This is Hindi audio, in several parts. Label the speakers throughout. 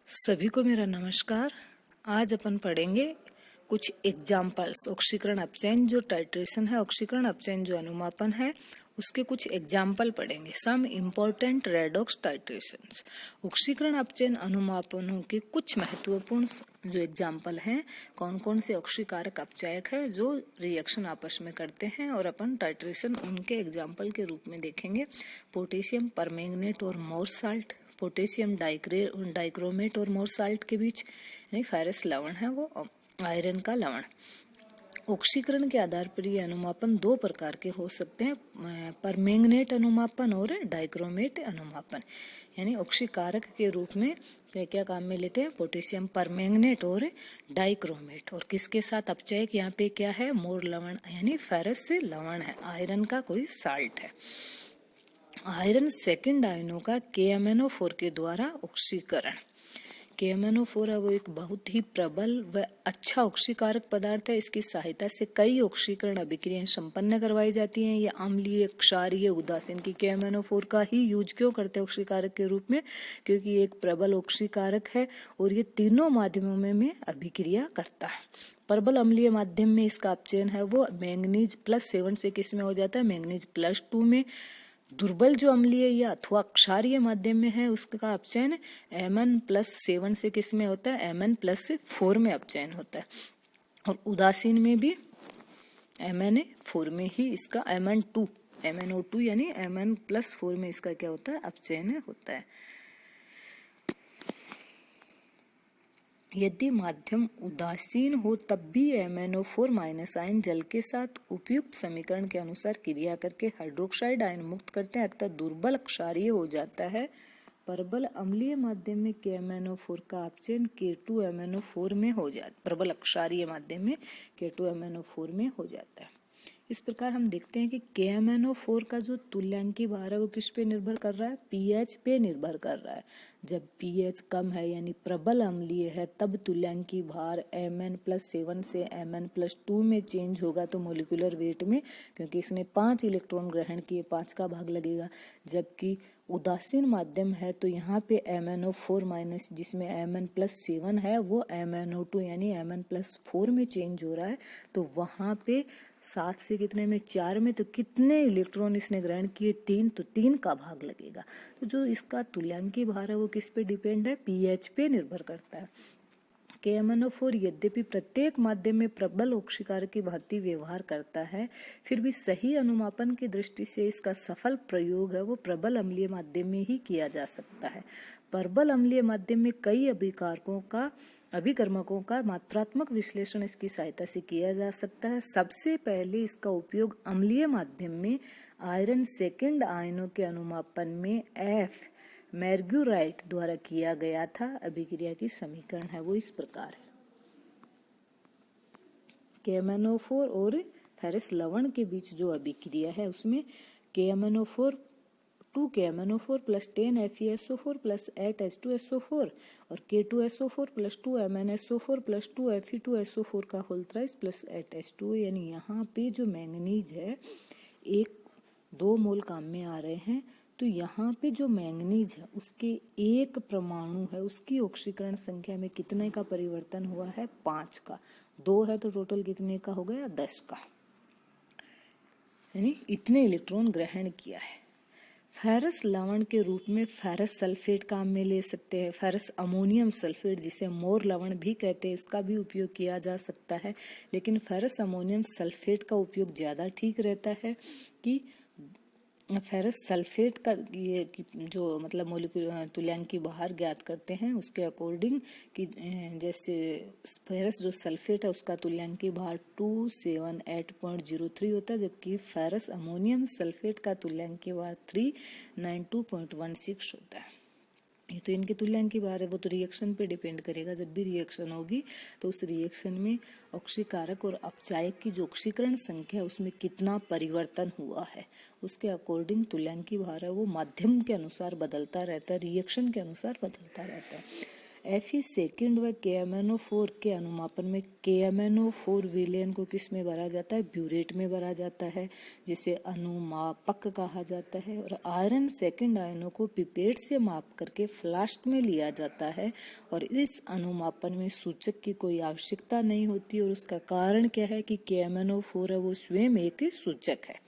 Speaker 1: सभी को मेरा नमस्कार। आज अपन पढ़ेंगे कुछ एग्जाम्पल्स। ऑक्सीकरण अपचयन जो टाइट्रेशन है, ऑक्सीकरण अपचयन जो अनुमापन है, उसके कुछ एग्जाम्पल पढ़ेंगे। Some important redox titrations. ऑक्सीकरण अपचयन अनुमापनों के कुछ महत्वपूर्ण जो एग्जाम्पल हैं, कौन कौन से ऑक्सीकारक अपचायक है जो रिएक्शन आपस में करते हैं, और अपन टाइट्रेशन उनके एग्जाम्पल के रूप में देखेंगे। पोटेशियम परमैंगनेट और मोर साल्ट, पोटेशियम डाइक्रोमेट और मोर साल्ट के बीच यानी फेरस लवण है, वो आयरन का लवण। ऑक्सीकरण के आधार पर ये अनुमापन दो प्रकार के हो सकते हैं, परमैंगनेट अनुमापन और डाइक्रोमेट अनुमापन। यानी ऑक्सीकारक के रूप में क्या क्या काम में लेते हैं, पोटेशियम परमैंगनेट और डाइक्रोमेट। और किसके साथ अपचयक यहाँ पे क्या है, मोर लवण यानी फेरस से लवण है, आयरन का कोई साल्ट है। आयरन सेकंड आयनों का KMnO4 के द्वारा ऑक्सीकरण। KMnO4 है वो एक बहुत ही प्रबल व अच्छा ऑक्सीकारक पदार्थ है। इसकी सहायता से कई ऑक्सीकरण अभिक्रियाएं संपन्न करवाई जाती हैं। ये अम्लीय, क्षारीय, उदासीन की KMnO4 का ही यूज क्यों करते हैं ऑक्सीकारक के रूप में, क्योंकि ये एक प्रबल ऑक्सीकारक है और ये तीनों माध्यमों में अभिक्रिया करता है। प्रबल अम्लीय माध्यम में इसका अपचयन है वो मैंगनीज +7 से किस में हो जाता है, मैंगनीज +2 में। दुर्बल जो अम्लीय या अथवा क्षारीय माध्यम में है उसका अपचयन Mn+7 से किस में होता है, Mn+4 में अपचयन होता है। और उदासीन में भी MnA4 में ही इसका MnO2 यानी Mn+4 में इसका क्या होता है, अपचयन होता है। यदि माध्यम उदासीन हो तब भी MnO4- आयन जल के साथ उपयुक्त समीकरण के अनुसार क्रिया करके हाइड्रोक्साइड आयन मुक्त करते हैं, अतः दुर्बल क्षारीय हो जाता है। प्रबल अम्लीय माध्यम में KMnO4 का अपचयन K2MnO4 में हो जाता है। प्रबल क्षारीय माध्यम में K2MnO4 में हो जाता है। इस प्रकार हम देखते हैं कि KMnO4 का जो तुल्यांकी भार है वो किस पे निर्भर कर रहा है, pH पे निर्भर कर रहा है। जब pH कम है यानी प्रबल अम्लीय है तब तुल्यांकी भार Mn+7 से Mn+2 में चेंज होगा, तो मोलिकुलर वेट में, क्योंकि इसने 5 इलेक्ट्रॉन ग्रहण किए, 5 का भाग लगेगा। जबकि उदासीन माध्यम है तो यहाँ पे MnO4- जिसमें Mn+7 है वो MnO2 यानी Mn+4 में चेंज हो रहा है, तो वहाँ पे 7 से कितने में, 4 में, तो कितने इलेक्ट्रॉन इसने ग्रहण किए, 3, तो 3 का भाग लगेगा। तो जो इसका तुल्यांकी भार है वो किस पे डिपेंड है, pH पे निर्भर करता है। KMnO4 यद्यपि प्रत्येक माध्यम में प्रबल ऑक्सीकारक की भांति व्यवहार करता है, फिर भी सही अनुमापन की दृष्टि से इसका सफल प्रयोग है वो प्रबल अम्लीय माध्यम में ही किया जा सकता है। प्रबल अम्लीय माध्यम में कई अभिकर्मकों का मात्रात्मक विश्लेषण इसकी सहायता से किया जा सकता है। सबसे पहले इसका उपयोग अम्लीय माध्यम में आयरन सेकंड आयनों के अनुमापन में F मैर्ग्यूराइट द्वारा किया गया था। अभिक्रिया की समीकरण है वो इस प्रकार है। KMnO4 और फेरस लवण के बीच जो अभिक्रिया है उसमें KMnO4 2KMnO4 + 10 FeSO4 + 8 H2SO4 और K2SO4 + 2 MnSO4 + 2 Fe2SO4 का होल थ्राइस + 8 H2O। यानी यहाँ पे जो मैंगनीज है 1-2 मोल काम में आ रहे हैं, तो यहाँ पे जो मैंगनीज है उसके एक परमाणु है उसकी ऑक्सीकरण संख्या में कितने का परिवर्तन हुआ है, 5 का। 2 है तो टोटल कितने का हो गया, 10 का, यानी इतने इलेक्ट्रॉन ग्रहण किया है। फेरस लवण के रूप में फेरस सल्फेट काम में ले सकते हैं। फेरस अमोनियम सल्फेट जिसे मोर लवण भी कहते हैं, इसका भी उपयोग किया जा सकता है, लेकिन फेरस अमोनियम सल्फेट का उपयोग ज़्यादा ठीक रहता है। कि फेरस सल्फेट का ये जो मतलब मोलिकुलर तुल्यांकी भार ज्ञात करते हैं उसके अकॉर्डिंग कि जैसे फेरस जो सल्फेट है उसका तुल्यांकी भार 278.03 होता है, जबकि फेरस अमोनियम सल्फेट का तुल्यांकी भार 392.16 होता है। ये तो इनके तुल्यांकी भार है, वो तो रिएक्शन पे डिपेंड करेगा। जब भी रिएक्शन होगी तो उस रिएक्शन में ऑक्सीकारक और अपचायक की जो ऑक्सीकरण संख्या है उसमें कितना परिवर्तन हुआ है उसके अकॉर्डिंग तुल्यांकी भार है वो माध्यम के अनुसार बदलता रहता है, रिएक्शन के अनुसार बदलता रहता है। Fe सेकेंड व KMnO4 के अनुमापन में KMnO4 विलयन को किस में भरा जाता है? ब्यूरेट में भरा जाता है, जिसे अनुमापक कहा जाता है। और आयरन सेकेंड आयनों को पिपेट से माप करके फ्लास्क में लिया जाता है और इस अनुमापन में सूचक की कोई आवश्यकता नहीं होती। और उसका कारण क्या है कि KMnO4 है वो स्वयं एक सूचक है।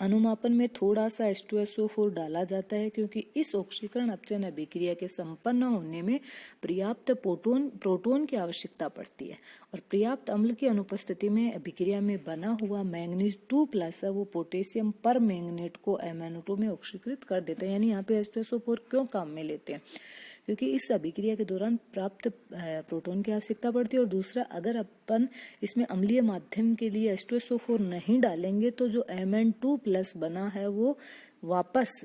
Speaker 1: अनुमापन में थोड़ा सा H2SO4 डाला जाता है क्योंकि इस ऑक्सीकरण अपचयन अभिक्रिया के संपन्न होने में पर्याप्त प्रोटॉन की आवश्यकता पड़ती है और पर्याप्त अम्ल की अनुपस्थिति में अभिक्रिया में बना हुआ मैंगनीज 2+ है वो पोटेशियम पर मैंगनेट को MnO2 में ऑक्सीकृत कर देता है। यानी यहाँ पे H2SO4 क्यों काम में लेते हैं? क्योंकि इस अभिक्रिया के दौरान प्राप्त प्रोटॉन की आवश्यकता पड़ती है। और दूसरा, अगर अपन इसमें अम्लीय माध्यम के लिए H2SO4 नहीं डालेंगे तो जो Mn2+ बना है वो वापस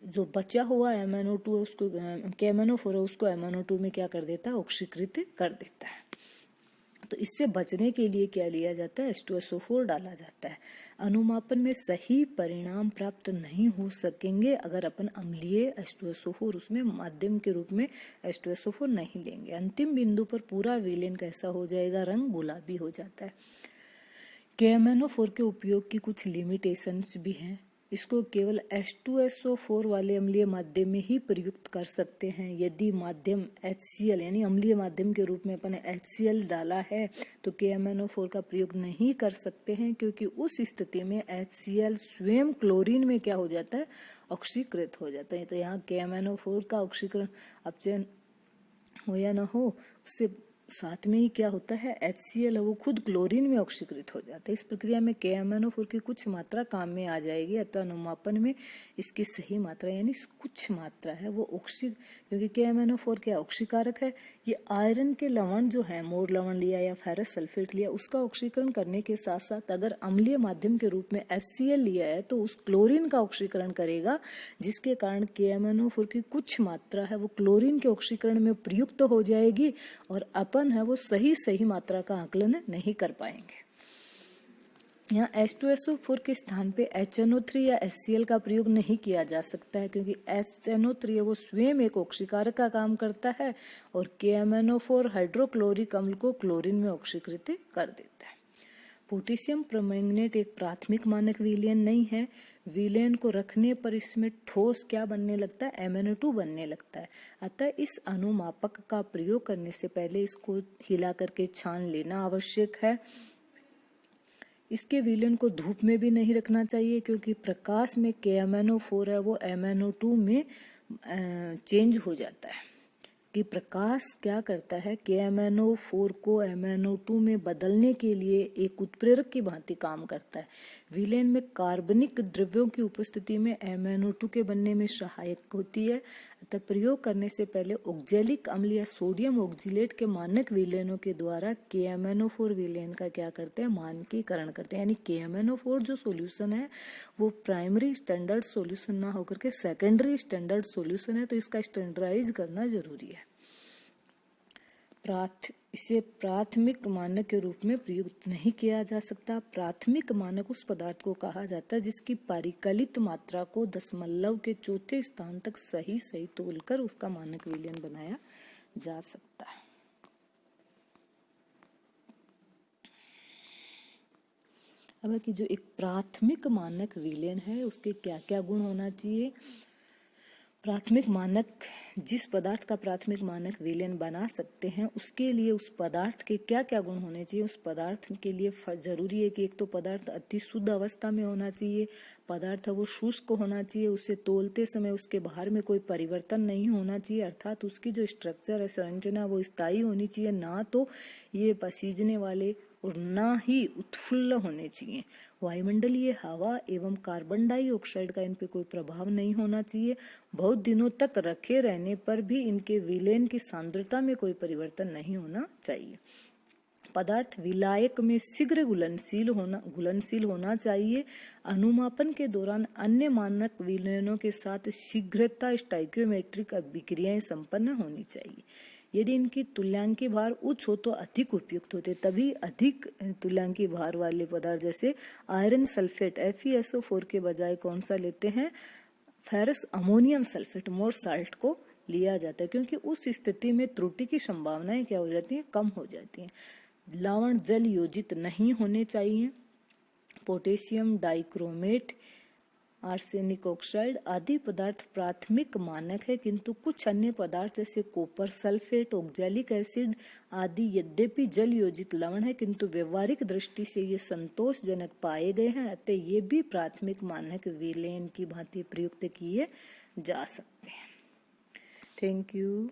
Speaker 1: जो बचा हुआ MnO2 उसको KMnO4 है उसको MnO2 में क्या कर देता है? ऑक्सीकृत कर देता है। तो इससे बचने के लिए क्या लिया जाता है? H2SO4 डाला जाता है। अनुमापन में सही परिणाम प्राप्त नहीं हो सकेंगे अगर अपन अम्लीय H2SO4 उसमें माध्यम के रूप में H2SO4 नहीं लेंगे। अंतिम बिंदु पर पूरा विलयन कैसा हो जाएगा? रंग गुलाबी हो जाता है। KMnO4 के उपयोग की कुछ लिमिटेशंस भी हैं। इसको केवल H2SO4 वाले अम्लीय माध्यम में ही प्रयुक्त कर सकते हैं। यदि माध्यम HCl यानी अम्लीय माध्यम के रूप में अपन HCl डाला है तो KMnO4 का प्रयोग नहीं कर सकते हैं क्योंकि उस स्थिति में HCl स्वयं क्लोरीन में क्या हो जाता है? ऑक्सीकृत हो जाता है। तो यहाँ KMnO4 का ऑक्सीकरण अपचयन हो या ना हो उससे साथ में ही क्या होता है? HCl है वो खुद क्लोरीन में ऑक्सीकृत हो जाता है। इस प्रक्रिया में KMnO4 की कुछ मात्रा काम में आ जाएगी। अतः अनुमापन में इसकी सही मात्रा यानी कुछ मात्रा है वो क्योंकि KMnO4 क्या ऑक्सीकारक है? ये आयरन के लवण जो है, मोर लवण लिया या फेरस सल्फेट लिया, उसका ऑक्सीकरण करने के साथ साथ अगर अम्लीय माध्यम के रूप में HCl लिया है तो उस क्लोरीन का ऑक्सीकरण करेगा, जिसके कारण KMnO4 की कुछ मात्रा है वो क्लोरीन के ऑक्सीकरण में प्रयुक्त हो जाएगी और अपन है वो सही मात्रा का आकलन नहीं कर पाएंगे। यहाँ H2SO4 के स्थान पे HNO3 या HCl का प्रयोग नहीं किया जा सकता है क्योंकि HNO3 है वो स्वयं एक ऑक्सीकारक का काम करता है और KMnO4 हाइड्रोक्लोरिक अम्ल को क्लोरीन में ऑक्सीकृत कर देता है। पोटेशियम परमैंगनेट एक प्राथमिक मानक विलयन नहीं है। विलयन को रखने पर इसमें ठोस क्या बनने लगता है? MnO2 बनने लगता है। अतः इस अनुमापक का प्रयोग करने से पहले इसको हिला करके छान लेना आवश्यक है। इसके विलयन को धूप में भी नहीं रखना चाहिए क्योंकि प्रकाश में KMnO4 है वो MnO2 में चेंज हो जाता है। कि प्रकाश क्या करता है? KMnO4 को MnO2 में बदलने के लिए एक उत्प्रेरक की भांति काम करता है। विलयन में कार्बनिक द्रव्यों की उपस्थिति में MnO2 के बनने में सहायक होती है। अतः प्रयोग करने से पहले ऑक्जेलिक अम्ल या सोडियम ऑक्जिलेट के मानक विलयनों के द्वारा KMnO4 विलयन का क्या करते हैं? मानकीकरण करते हैं। यानी KMnO4 जो सोल्यूशन है वो प्राइमरी स्टैंडर्ड सोल्यूशन ना होकर के सेकेंडरी स्टैंडर्ड सोल्यूशन है, तो इसका स्टैंडर्डाइज करना जरूरी है। इसे प्राथमिक मानक के रूप में प्रयुक्त नहीं किया जा सकता। प्राथमिक मानक उस पदार्थ को कहा जाता है जिसकी परिकलित मात्रा को दशमलव के चौथे स्थान तक सही तोलकर उसका मानक विलयन बनाया जा सकता है। अब कि जो एक प्राथमिक मानक विलयन है उसके क्या क्या गुण होना चाहिए? प्राथमिक मानक, जिस पदार्थ का प्राथमिक मानक विलयन बना सकते हैं उसके लिए उस पदार्थ के क्या क्या गुण होने चाहिए? उस पदार्थ के लिए जरूरी है कि एक तो पदार्थ अति शुद्ध अवस्था में होना चाहिए, पदार्थ वो शुष्क होना चाहिए, उसे तोलते समय उसके बाहर में कोई परिवर्तन नहीं होना चाहिए, अर्थात उसकी जो स्ट्रक्चर है, संरचना, वो स्थायी होनी चाहिए, ना तो ये पसीजने वाले और ना ही उत्फुल्ल होने चाहिए। वायुमंडलीय हवा एवं कार्बन डाइऑक्साइड का इन पे कोई प्रभाव नहीं होना चाहिए। बहुत दिनों तक रखे रहने पर भी इनके विलयन की सांद्रता में कोई परिवर्तन नहीं होना चाहिए। पदार्थ विलायक में शीघ्र घुलनशील होना चाहिए। अनुमापन के दौरान अन्य मानक विलयनों के साथ शीघ्रता स्टोइकियोमेट्रिक अभिक्रियाएं संपन्न होनी चाहिए। यदि इनकी तुल्यांकी भार उच्च हो तो अधिक उपयुक्त होते, तभी अधिक तुल्यांकी भार वाले पदार्थ जैसे आयरन सल्फेट FeSO4 के बजाय कौन सा लेते हैं? फेरस अमोनियम सल्फेट, मोर साल्ट को लिया जाता है, क्योंकि उस स्थिति में त्रुटि की संभावनाएं क्या हो जाती हैं, कम हो जाती हैं। लवण जल योजित नहीं होने चाहिए। पोटेशियम डाइक्रोमेट, आर्सेनिक ऑक्साइड आदि पदार्थ प्राथमिक मानक है, किंतु कुछ अन्य पदार्थ जैसे कॉपर सल्फेट, ऑक्जेलिक एसिड आदि यद्यपि जल योजित लवण है, किंतु व्यवहारिक दृष्टि से ये संतोषजनक पाए गए हैं, अतः ये भी प्राथमिक मानक विलेन की भांति प्रयुक्त किए जा सकते हैं। Thank you.